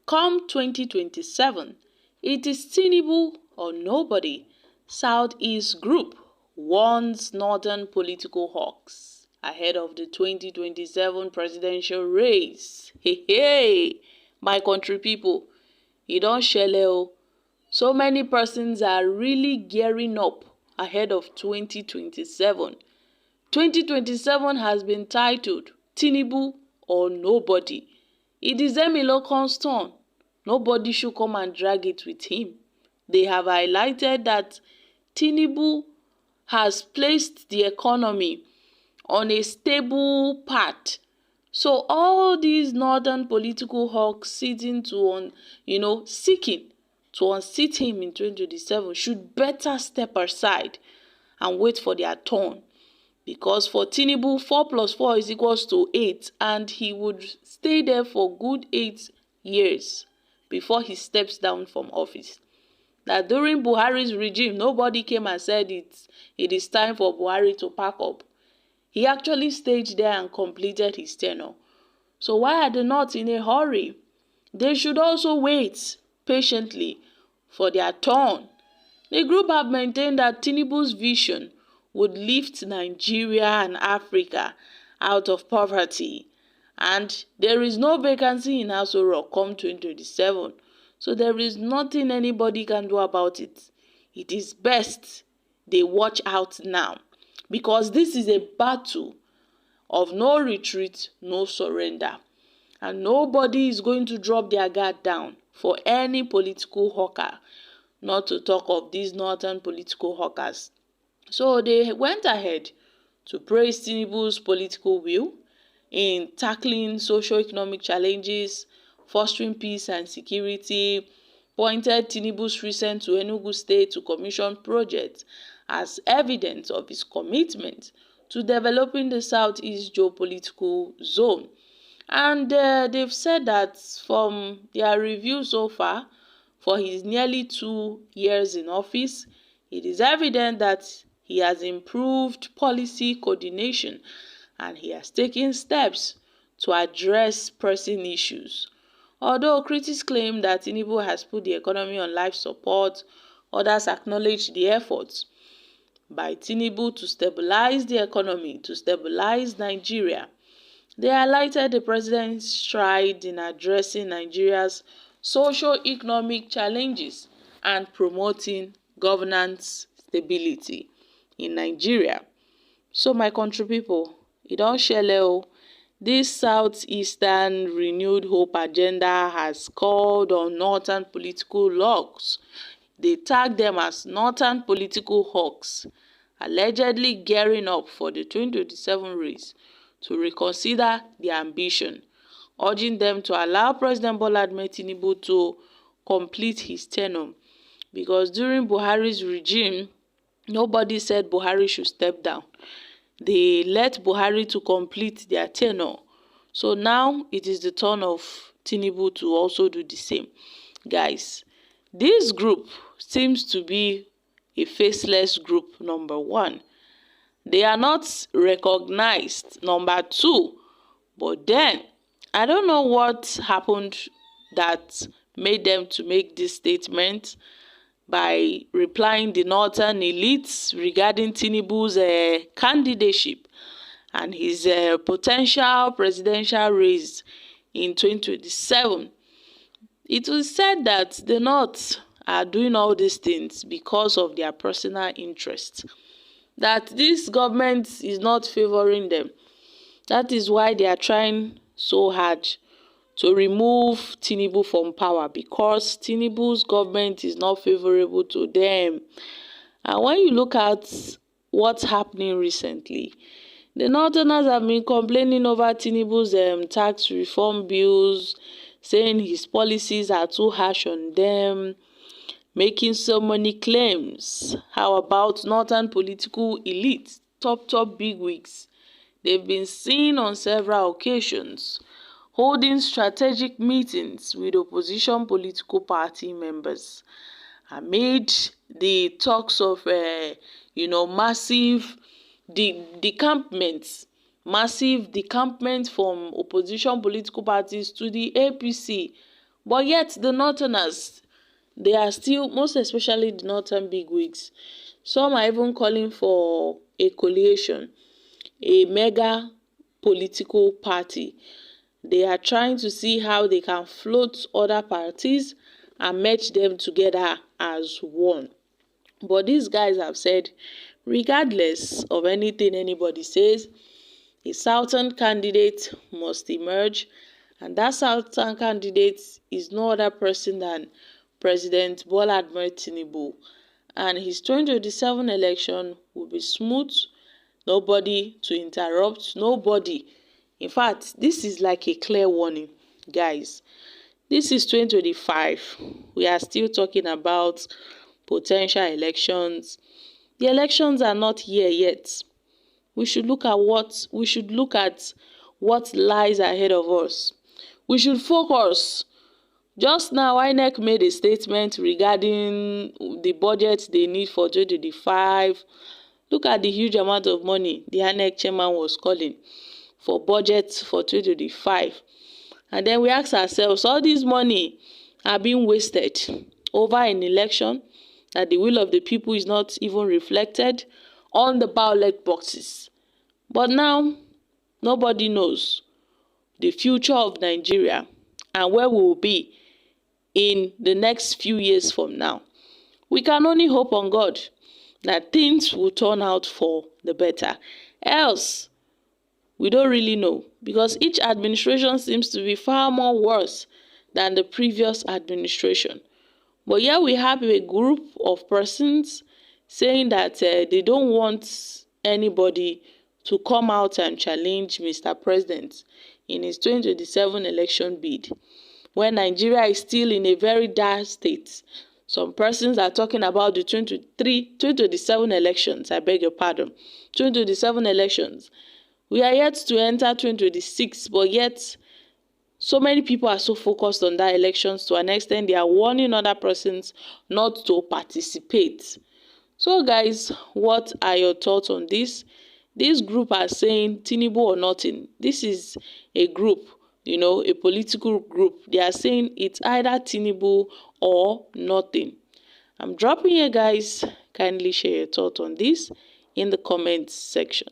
Come 2027, it is Tinubu or nobody, Southeast Group warns northern political hawks ahead of the 2027 presidential race. Hey, my country people, e don shele o. So many persons are really gearing up ahead of 2027. 2027 has been titled Tinubu or Nobody. It is Emilokan's turn. Nobody should come and drag it with him. They have highlighted that Tinubu has placed the economy on a stable path. So all these northern political hawks seeking to unseat him in 2027 should better step aside and wait for their turn. Because for Tinubu, 4 plus 4 is equals to 8, and he would stay there for good 8 years before he steps down from office. That during Buhari's regime, nobody came and said it is time for Buhari to pack up. He actually stayed there and completed his tenure. So why are they not in a hurry? They should also wait patiently for their turn. The group have maintained that Tinubu's vision would lift Nigeria and Africa out of poverty, and there is no vacancy in Aso Rock come 2027, so there is nothing anybody can do about it. It is best they watch out now, because this is a battle of no retreat, no surrender, and nobody is going to drop their guard down for any political hawker, not to talk of these northern political hawkers. So they went ahead to praise Tinubu's political will in tackling socio-economic challenges, fostering peace and security, pointed Tinubu's recent to Enugu State to commission projects as evidence of his commitment to developing the Southeast geopolitical zone. And they've said that from their review so far, for his nearly 2 years in office, it is evident that he has improved policy coordination and he has taken steps to address pressing issues. Although critics claim that Tinubu has put the economy on life support, others acknowledge the efforts by Tinubu to stabilize the economy, to stabilize Nigeria. They highlighted the president's stride in addressing Nigeria's socio-economic challenges and promoting governance stability in Nigeria. So my country people, e don shele o. This Southeastern Renewed Hope agenda has called on northern political hawks. They tag them as northern political hawks, allegedly gearing up for the 2027 race to reconsider their ambition, urging them to allow President Bola Ahmed Tinubu to complete his tenure. Because during Buhari's regime, nobody said Buhari should step down. They let Buhari to complete their tenure. So now it is the turn of Tinubu to also do the same. Guys, this group seems to be a faceless group, number one. They are not recognized, number two. But then, I don't know what happened that made them to make this statement by replying the northern elites regarding Tinubu's candidacy and his potential presidential race in 2027. It was said that the North are doing all these things because of their personal interest, that this government is not favoring them. That is why they are trying so hard to remove Tinubu from power, because Tinubu's government is not favorable to them. And when you look at what's happening recently, the Northerners have been complaining over Tinubu's tax reform bills, saying his policies are too harsh on them, making so many claims. How about northern political elites, top bigwigs? They've been seen on several occasions holding strategic meetings with opposition political party members amid the talks of massive decampment from opposition political parties to the APC. But yet the Northerners, they are still, most especially the Northern bigwigs, some are even calling for a coalition, a mega political party. They are trying to see how they can float other parties and merge them together as one. But these guys have said, regardless of anything anybody says, a Southern candidate must emerge, and that Southern candidate is no other person than President Bola Ahmed Tinubu. And his 2027 election will be smooth, nobody to interrupt, nobody. In fact, this is like a clear warning, guys. This is 2025. We are still talking about potential elections. The elections are not here yet. We should look at what lies ahead of us. We should focus. Just now, INEC made a statement regarding the budget they need for 2025. Look at the huge amount of money the INEC chairman was calling for budget for 2025. And then we ask ourselves, all this money are being wasted over an election that the will of the people is not even reflected on the ballot boxes. But now, nobody knows the future of Nigeria and where we will be in the next few years from now. We can only hope on God that things will turn out for the better. Else, we don't really know, because each administration seems to be far more worse than the previous administration. But here we have a group of persons saying that they don't want anybody to come out and challenge Mr. President in his 2027 election bid, when Nigeria is still in a very dire state. Some persons are talking about the 2027 elections, I beg your pardon, 2027 elections. We are yet to enter 2026, but yet so many people are so focused on that elections to an extent they are warning other persons not to participate. So guys, what are your thoughts on this? This group are saying Tinubu or nothing. This is a group, a political group. They are saying it's either Tinubu or nothing. I'm dropping here, guys. Kindly share your thoughts on this in the comments section.